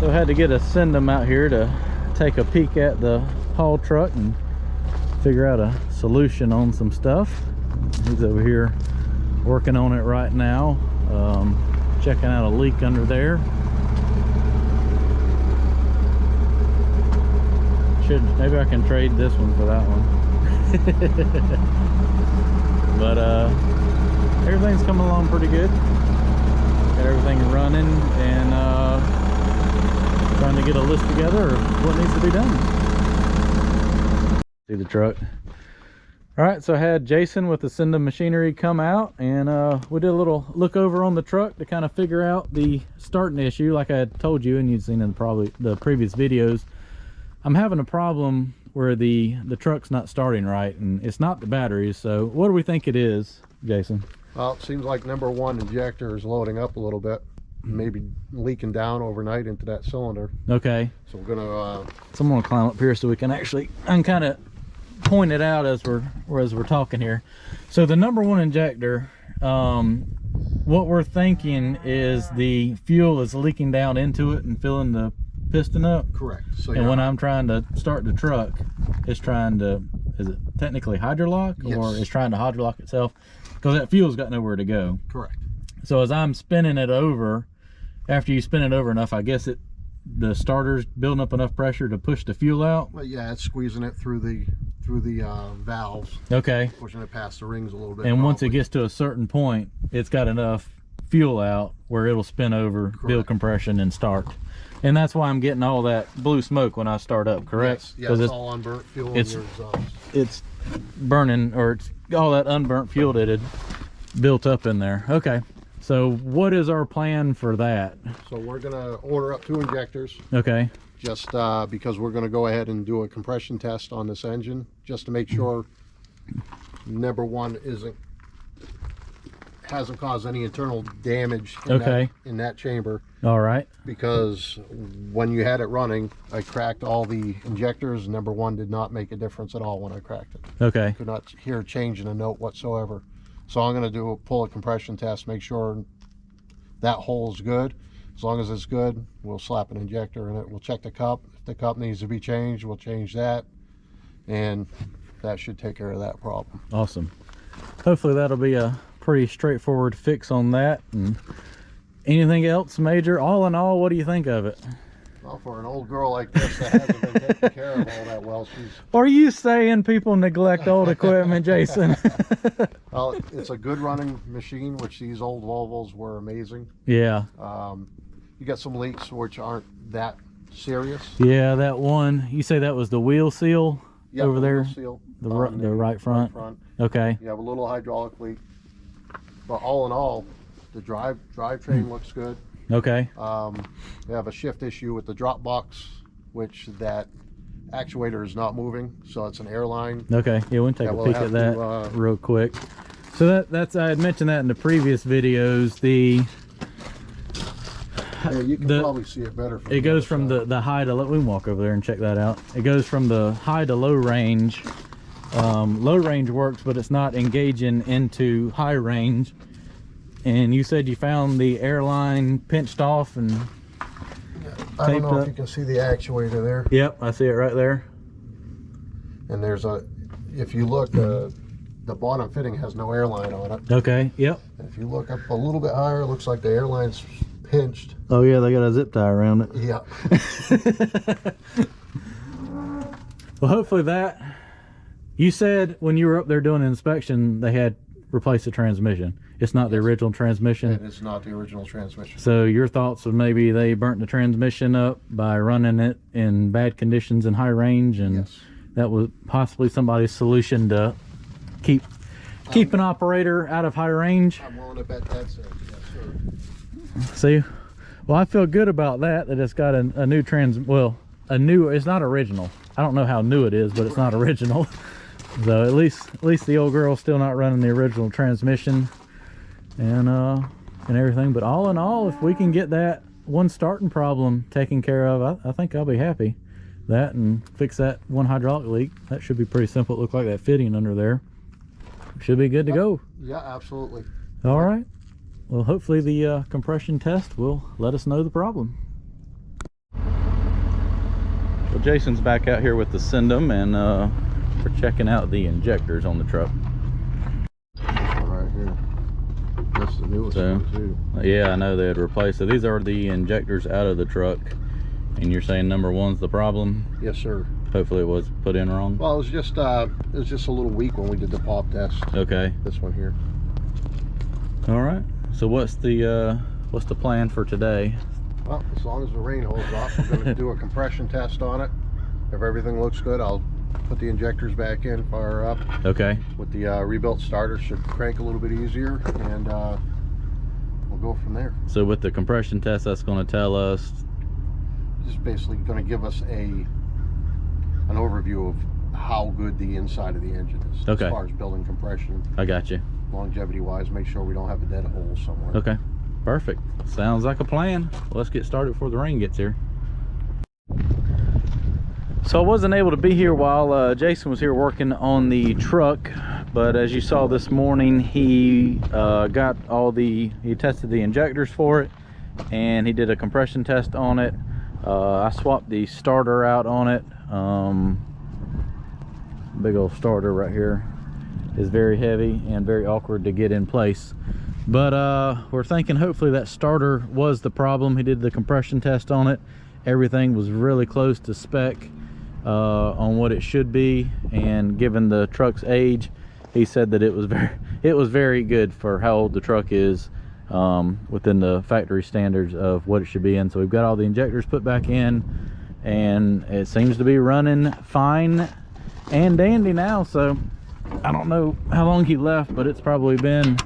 So I had to get a send them out here to take a peek at the haul truck and figure out a solution on some stuff. He's over here working on it right now, checking out a leak under there. Maybe I can trade this one for that one. But everything's coming along pretty good. Got everything running and trying to get a list together of what needs to be done. See the truck. All right, so I had Jason with the Senda Machinery come out, and we did a little look over on the truck to kind of figure out the starting issue. Like I had told you, and you'd seen in probably the previous videos, I'm having a problem where the truck's not starting right, and it's not the batteries. So what do we think it is, Jason? Well, it seems like number one injector is loading up a little bit, maybe leaking down overnight into that cylinder. Okay. So we're gonna so I'm gonna climb up here so we can actually kind of point it out as we're talking here. So the number one injector, what we're thinking is the fuel is leaking down into it and filling the piston up. Correct. So and when I'm trying to start the truck, it's trying to, is it technically hydrolock? Yes. Or it's trying to hydrolock itself, because that fuel's got nowhere to go. Correct. So as I'm spinning it over, after you spin it over enough, I guess the starter's building up enough pressure to push the fuel out. Well, yeah, it's squeezing it through the valves. Okay. Pushing it past the rings a little bit. And once it gets to a certain point, it's got enough fuel out where it'll spin over, build compression, and start. And that's why I'm getting all that blue smoke when I start up, correct? Yes, it's all unburnt fuel in your exhaust. It's burning, or it's all that unburnt fuel that had built up in there. Okay. So what is our plan for that? So we're gonna order up 2 injectors. Okay. Just because we're gonna go ahead and do a compression test on this engine, just to make sure number one hasn't caused any internal damage in that chamber. All right. Because when you had it running, I cracked all the injectors. Number one did not make a difference at all when I cracked it. Okay. Could not hear a change in a note whatsoever. So I'm going to pull a compression test, make sure that hole is good. As long as it's good, we'll slap an injector in it. We'll check the cup. If the cup needs to be changed, we'll change that. And that should take care of that problem. Awesome. Hopefully that'll be a pretty straightforward fix on that. And anything else major? All in all, what do you think of it? Well, for an old girl like this that hasn't been taken care of all that well, she's... Are you saying people neglect old equipment, Jason? Well, it's a good running machine, which these old Volvos were amazing. Yeah. You got some leaks which aren't that serious. Yeah, that one, you say that was the wheel seal over there? Seal the right front? Okay. You have a little hydraulic leak. But all in all, the drivetrain looks good. Okay. We have a shift issue with the drop box, which that actuator is not moving, so it's an airline. Okay, yeah, we'll take a peek at that real quick. So that's I had mentioned that in the previous videos. Yeah, you can probably see it better. It goes from the high to low. We can walk over there and check that out. It goes from the high to low range. Low range works, but it's not engaging into high range. And you said you found the airline pinched off and I don't know if you can see the actuator there. Yep, I see it right there. And there's if you look, the bottom fitting has no airline on it. Okay, yep. And if you look up a little bit higher, it looks like the airline's pinched. Oh yeah, they got a zip tie around it. Yeah. Well, hopefully that... You said when you were up there doing an inspection, they had replaced the transmission. It's not the original transmission. It is not the original transmission. So your thoughts would maybe they burnt the transmission up by running it in bad conditions in high range, and that was possibly somebody's solution to keep an operator out of high range. I'm willing to bet that's it. Yes, sir. See, well, I feel good about that it's got a new it's not original. I don't know how new it is, but it's not original. So at least the old girl's still not running the original transmission and everything. But all in all, if we can get that one starting problem taken care of, I think I'll be happy. That and fix that one hydraulic leak. That should be pretty simple. It looked like that fitting under there. Should be good to go. Yeah, absolutely. All right. Well, hopefully the compression test will let us know the problem. Well, Jason's back out here with the Sendum, and we're checking out the injectors on the truck. Right here. That's the newest one too. Yeah, I know they had replaced. So these are the injectors out of the truck, and you're saying number one's the problem? Yes, sir. Hopefully it was put in wrong. Well, it was just a little weak when we did the pop test. Okay. This one here. All right. So what's the plan for today? Well, as long as the rain holds off, we're going to do a compression test on it. If everything looks good, I'll put the injectors back in, fire up. Okay. With the rebuilt starter, should crank a little bit easier, and we'll go from there. So with the compression test, that's going to tell us, just basically going to give us an overview of how good the inside of the engine is. Okay. As far as building compression. I got you. Longevity wise, make sure we don't have a dead hole somewhere. Okay. Perfect. Sounds like a plan. Well, let's get started before the rain gets here. So I wasn't able to be here while Jason was here working on the truck, but as you saw this morning, he he tested the injectors for it, and he did a compression test on it. I swapped the starter out on it. Big old starter right here is very heavy and very awkward to get in place, but we're thinking hopefully that starter was the problem. He did the compression test on it. Everything was really close to spec on what it should be, and given the truck's age, he said that it was very good for how old the truck is, within the factory standards of what it should be in. So we've got all the injectors put back in, and it seems to be running fine and dandy now. So I don't know how long he left, but it's probably been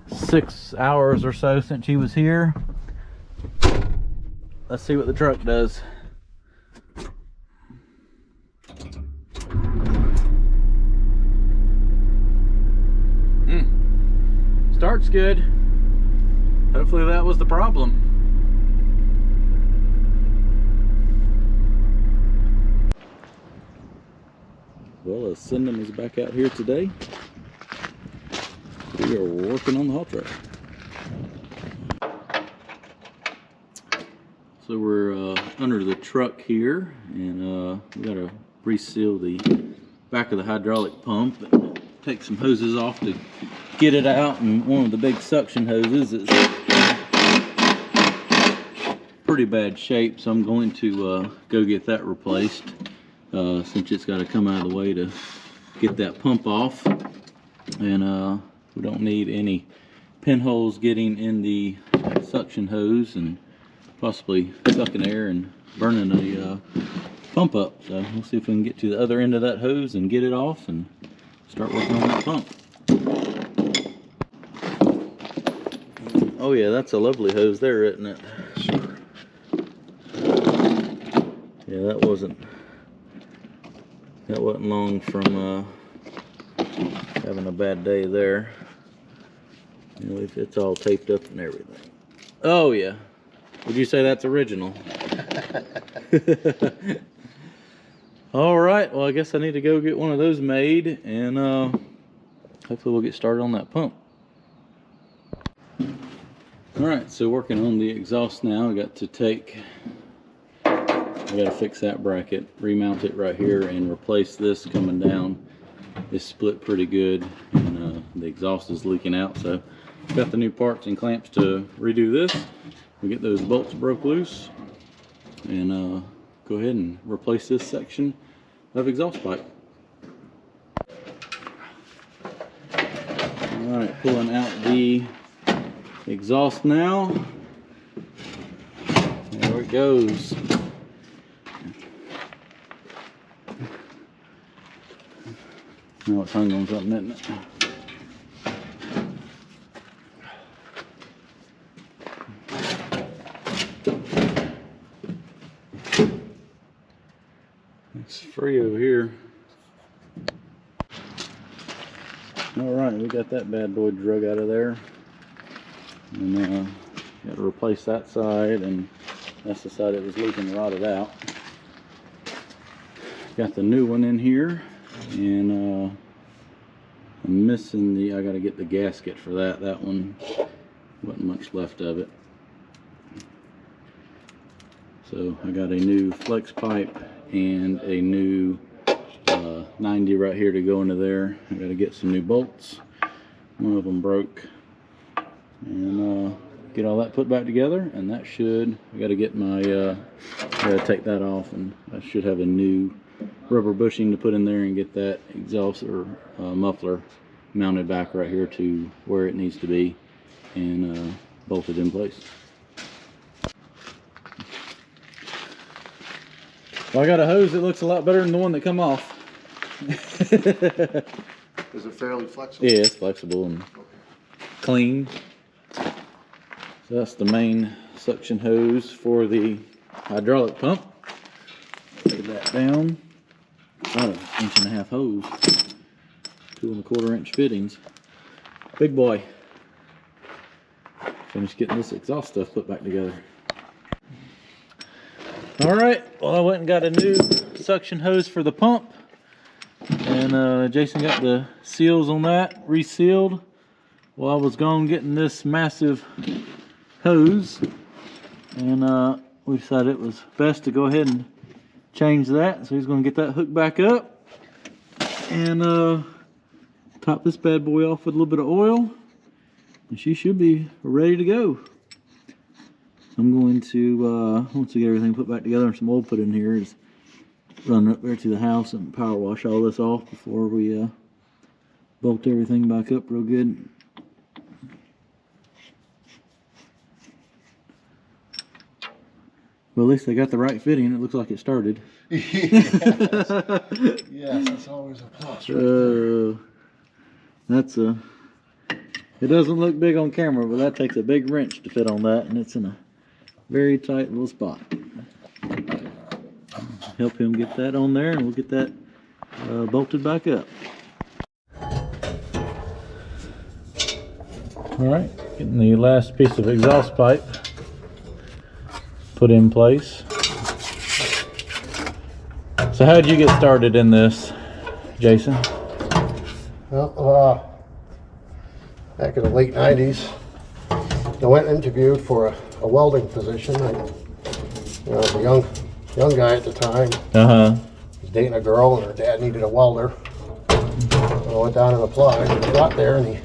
6 hours or so since he was here. Let's see what the truck does. Starts good. Hopefully that was the problem. Well, the Sendum is back out here today. We are working on the haul truck. So we're under the truck here, and we got to reseal the back of the hydraulic pump and take some hoses off to get it out. And one of the big suction hoses is pretty bad shape, so I'm going to go get that replaced, since it's got to come out of the way to get that pump off. And we don't need any pinholes getting in the suction hose and possibly sucking air and burning the pump up. So we'll see if we can get to the other end of that hose and get it off and start working on that pump. Oh yeah, that's a lovely hose there, isn't it? Sure. Yeah, that wasn't long from having a bad day there. You know, it's all taped up and everything. Oh yeah. Would you say that's original? All right, well I guess I need to go get one of those made, and hopefully we'll get started on that pump. All right, so working on the exhaust now. I got to fix that bracket, remount it right here, and replace this coming down. It's split pretty good, and the exhaust is leaking out, so got the new parts and clamps to redo this. We get those bolts broke loose, and go ahead and replace this section of exhaust pipe. All right, pulling out the exhaust now. There it goes. Now it's hung on something, isn't it? It's free over here. All right, we got that bad boy drug out of there, and got to replace that side, and that's the side that was leaking, rotted out. Got the new one in here, and I'm missing I got to get the gasket for that. That one wasn't much left of it. So I got a new flex pipe and a new 90 right here to go into there. I got to get some new bolts. One of them broke, and get all that put back together, and that should, I got to get my got to take that off, and I should have a new rubber bushing to put in there and get that exhaust or muffler mounted back right here to where it needs to be, and bolted in place. Well, I got a hose that looks a lot better than the one that come off. Is it fairly flexible? Yeah, it's flexible and clean. So that's the main suction hose for the hydraulic pump. Lay that down. About an 1.5 hose. 2 1/4 inch fittings. Big boy. Finished getting this exhaust stuff put back together. Alright, well, I went and got a new suction hose for the pump. And Jason got the seals on that resealed while I was gone getting this massive hose. And we decided it was best to go ahead and change that. So he's going to get that hooked back up. And top this bad boy off with a little bit of oil. And she should be ready to go. I'm going to, once we get everything put back together and some oil put in here, is run up there to the house and power wash all this off before we bolt everything back up real good. Well, at least they got the right fitting. It looks like it started. Yes, that's always a plus. Right that's a. It doesn't look big on camera, but that takes a big wrench to fit on that, and it's in a very tight little spot. Help him get that on there, and we'll get that bolted back up. All right, getting the last piece of exhaust pipe put in place. So how did you get started in this, Jason? Well, back in the late 90s, I went and interviewed for a welding position. I was a young guy at the time. I was dating a girl, and her dad needed a welder. So I went down and applied. And I got there, and he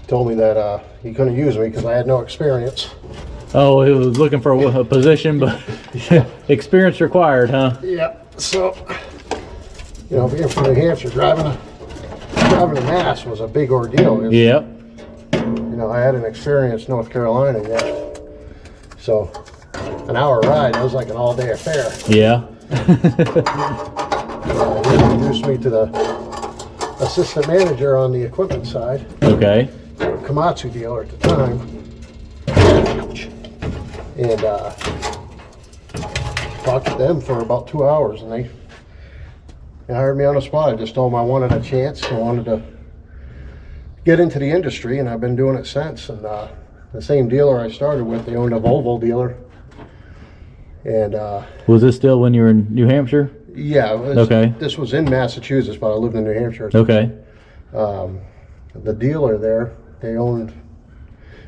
told me that he couldn't use me because I had no experience. Oh, he was looking for a position, but experience required, huh? Yeah. So, you know, being from New Hampshire, driving to Mass was a big ordeal. Yep. You know, I hadn't experienced North Carolina yet. So, an hour ride, it was like an all-day affair. Yeah. He introduced me to the assistant manager on the equipment side. Okay. Komatsu dealer at the time. And talked to them for about 2 hours, and they hired me on the spot. I just told them I wanted a chance. I wanted to get into the industry, and I've been doing it since. And the same dealer I started with, they owned a Volvo dealer. And was this still when you were in New Hampshire? Yeah. Okay. This was in Massachusetts, but I lived in New Hampshire. Okay. The dealer there, they owned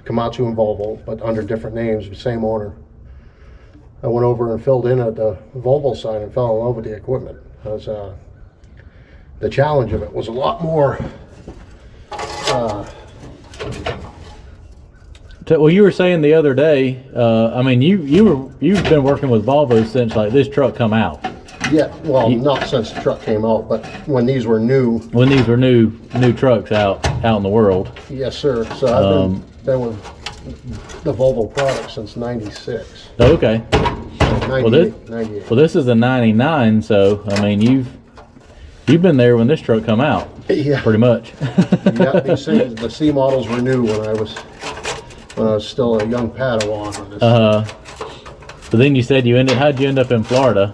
Komatsu and Volvo, but under different names, same owner. I went over and filled in at the Volvo side and fell in love with the equipment. The challenge of it was a lot more. Well, you were saying the other day. I mean, you've been working with Volvo since like this truck come out. Yeah, well, not since the truck came out, but when these were new. When these were new trucks out in the world. Yes, sir. So I've been with the Volvo product since '96. Okay. 98. Well, this is a '99, so I mean you've been there when this truck come out. Yeah. Pretty much. Yeah, the C models were new when I was still a young Padawan on this. But then you said how'd you end up in Florida?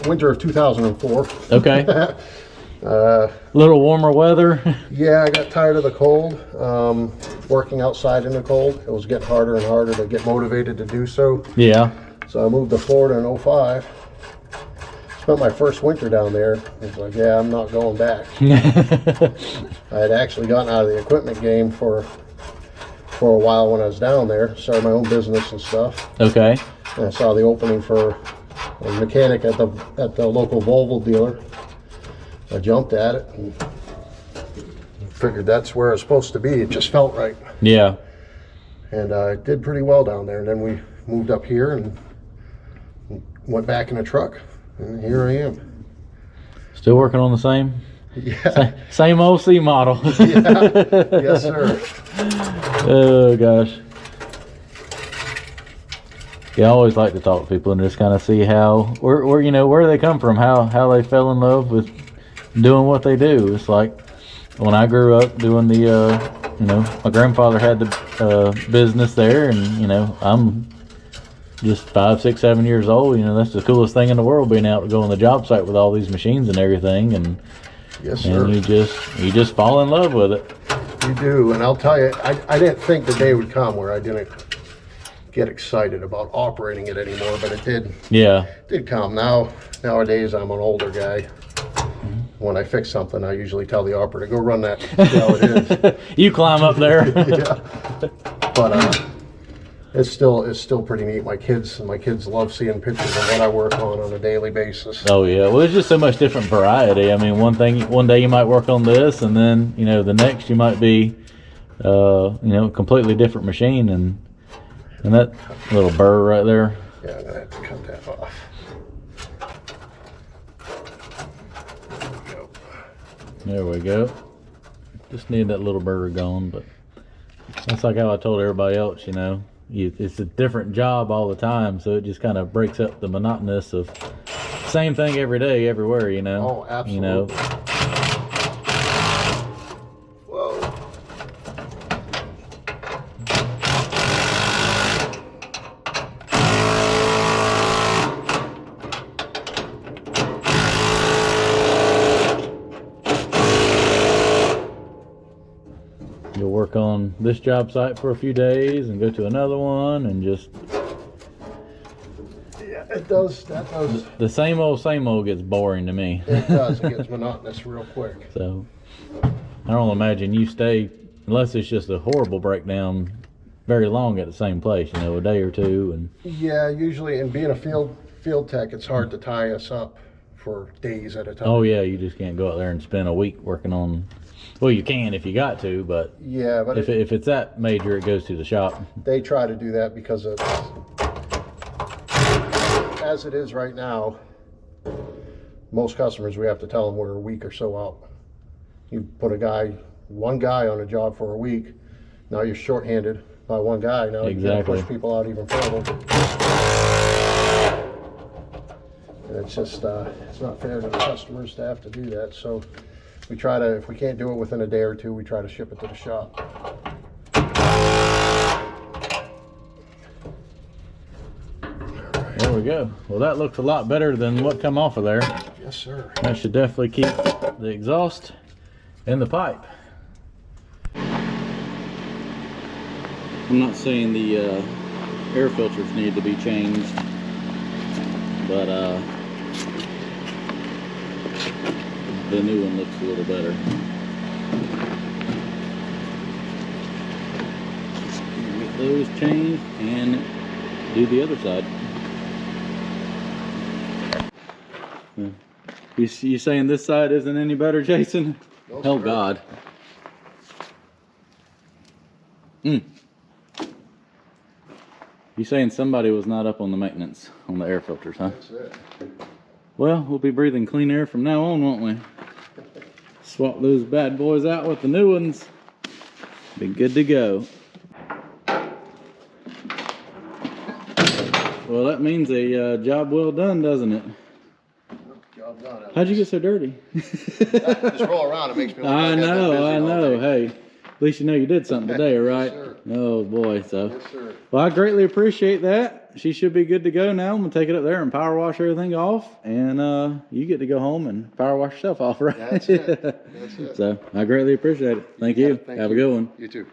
Winter of 2004. Okay. A little warmer weather. Yeah, I got tired of the cold. Working outside in the cold, it was getting harder and harder to get motivated to do so. Yeah. So I moved to Florida in 05. Spent my first winter down there. I was like, yeah, I'm not going back. I had actually gotten out of the equipment game for for a while when I was down there. Started my own business and stuff. Okay. And I saw the opening for a mechanic at the local Volvo dealer. I jumped at it and figured that's where it's supposed to be. It just felt right. Yeah. And I did pretty well down there. And then we moved up here and went back in a truck, and here I am. Still working on the same? Yeah. Same old C model. Yeah. Yes, sir. Oh gosh. Yeah, I always like to talk to people and just kind of see how, where you know, where they come from, how they fell in love with doing what they do. It's like when I grew up doing the, you know, my grandfather had the business there, and you know, I'm just 5, 6, 7 years old. You know, that's the coolest thing in the world, being out to go on the job site with all these machines and everything, and yes, sir. And you just fall in love with it. You do, and I'll tell you, I didn't think the day would come where I didn't get excited about operating it anymore, but it did. Yeah. It did come. Nowadays, I'm an older guy. When I fix something, I usually tell the operator, go run that, see how it is. You climb up there. Yeah. But it's still pretty neat. My kids love seeing pictures of what I work on a daily basis. Oh yeah, well there's just so much different variety. I mean, one day you might work on this, and then you know the next you might be, you know, a completely different machine, and that little burr right there. Yeah, I'm gonna have to cut that off. There we go. Just need that little burr gone, but that's like how I told everybody else. You know, it's a different job all the time, so it just kind of breaks up the monotonous of same thing every day, everywhere. You know. Oh, absolutely. You know. Whoa. You'll work on this job site for a few days and go to another one, and just Yeah, it does. That does. the same old gets boring to me. It does. It gets monotonous real quick. So I don't imagine you stay, unless it's just a horrible breakdown, very long at the same place. You know, a day or two. And Yeah, usually, and being a field tech, it's hard to tie us up for days at a time. oh yeah, you just can't go out there and spend a week working on. Well, you can if you got to, but Yeah, but if it's that major, it goes to the shop. they try to do that because of, as it is right now, most customers, we have to tell them we're a week or so out. You put one guy on a job for a week, now you're shorthanded by one guy. Now you gotta Exactly. push people out even further. And it's just, it's not fair to the customers to have to do that. So we try to, if we can't do it within a day or two, we try to ship it to the shop. There we go. Well, that looks a lot better than what come off of there. Yes, sir. That should definitely keep the exhaust in the pipe. I'm not saying the air filters need to be changed, but the new one looks a little better. Get those changed and do the other side. You saying this side isn't any better, Jason? No, Oh sir. God. You saying somebody was not up on the maintenance on the air filters, huh? That's it. Well, we'll be breathing clean air from now on, won't we? Swap those bad boys out with the new ones. Be good to go. Well, that means a job well done, doesn't it? Job done. How'd you get so dirty? Just roll around, it makes me look like I I've been know, busy I all know. day. Hey, at least you know you did something today, right? Yes, sir. Oh boy, so. Yes, sir. Well, I greatly appreciate that. She should be good to go now. I'm gonna take it up there and power wash everything off, and you get to go home and power wash yourself off, right? That's it. That's it. So I greatly appreciate it. Thank you. Thank Have a you. good one. You too.